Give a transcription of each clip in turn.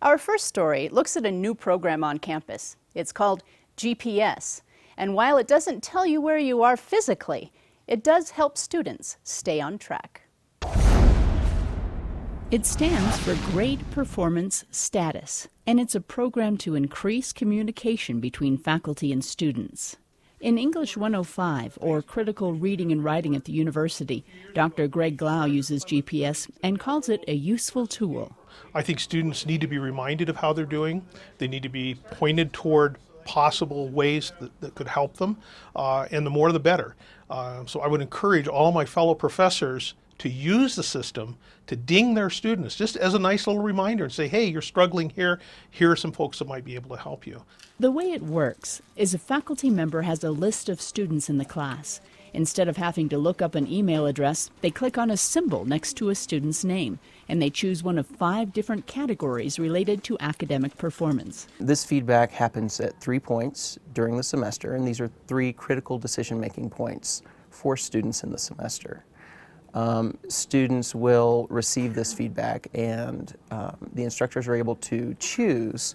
Our first story looks at a new program on campus. It's called GPS, and while it doesn't tell you where you are physically, it does help students stay on track. It stands for Grade Performance Status, and it's a program to increase communication between faculty and students. In English 105, or Critical Reading and Writing at the university, Dr. Greg Glau uses GPS and calls it a useful tool. I think students need to be reminded of how they're doing. They need to be pointed toward possible ways that could help them, and the more the better. So I would encourage all my fellow professors to use the system to ding their students, just as a nice little reminder, and say, hey, you're struggling here. Here are some folks that might be able to help you. The way it works is a faculty member has a list of students in the class. Instead of having to look up an email address, they click on a symbol next to a student's name, and they choose one of 5 different categories related to academic performance. This feedback happens at 3 points during the semester, and these are 3 critical decision-making points for students in the semester. Students will receive this feedback, and the instructors are able to choose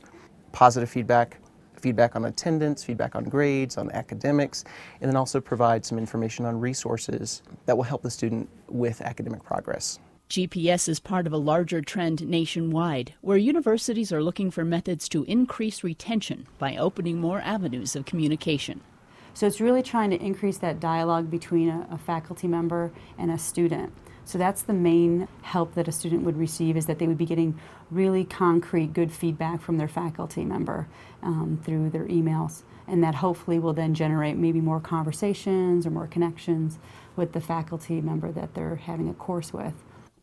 positive feedback, feedback on attendance, feedback on grades, on academics, and then also provide some information on resources that will help the student with academic progress. GPS is part of a larger trend nationwide, where universities are looking for methods to increase retention by opening more avenues of communication. So it's really trying to increase that dialogue between a faculty member and a student. So that's the main help that a student would receive, is that they would be getting really concrete, good feedback from their faculty member through their emails. And that hopefully will then generate maybe more conversations or more connections with the faculty member that they're having a course with.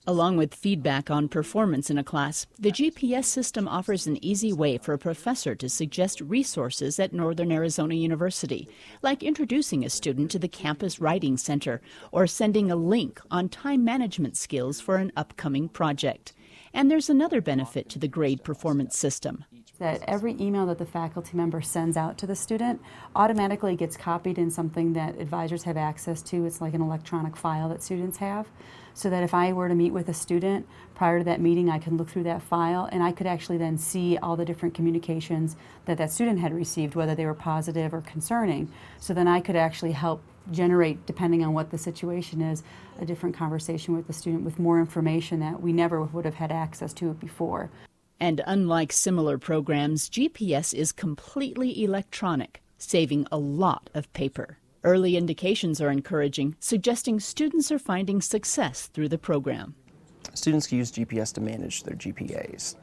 Along with feedback on performance in a class, the GPS system offers an easy way for a professor to suggest resources at Northern Arizona University, like introducing a student to the Campus Writing Center or sending a link on time management skills for an upcoming project. And there's another benefit to the grade performance system. That every email that the faculty member sends out to the student automatically gets copied in something that advisors have access to. It's like an electronic file that students have. So that if I were to meet with a student prior to that meeting, I can look through that file and I could actually then see all the different communications that that student had received, whether they were positive or concerning. So then I could actually help generate, depending on what the situation is, a different conversation with the student with more information that we never would have had access to before. And unlike similar programs, GPS is completely electronic, saving a lot of paper. Early indications are encouraging, suggesting students are finding success through the program. Students can use GPS to manage their GPAs.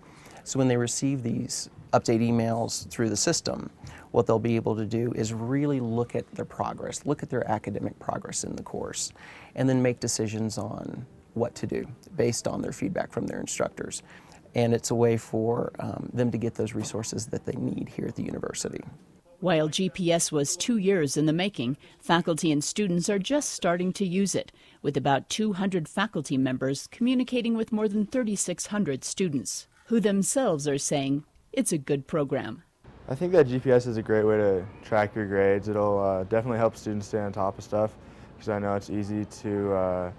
So when they receive these update emails through the system, what they'll be able to do is really look at their progress, look at their academic progress in the course, and then make decisions on what to do based on their feedback from their instructors. And it's a way for them to get those resources that they need here at the university. While GPS was 2 years in the making, faculty and students are just starting to use it, with about 200 faculty members communicating with more than 3,600 students, who themselves are saying it's a good program. I think that GPS is a great way to track your grades. It'll definitely help students stay on top of stuff, because I know it's easy to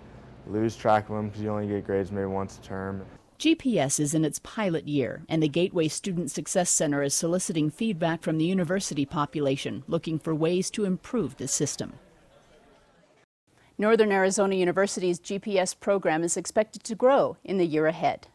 lose track of them because you only get grades maybe once a term. GPS is in its pilot year, and the Gateway Student Success Center is soliciting feedback from the university population, looking for ways to improve the system. Northern Arizona University's GPS program is expected to grow in the year ahead.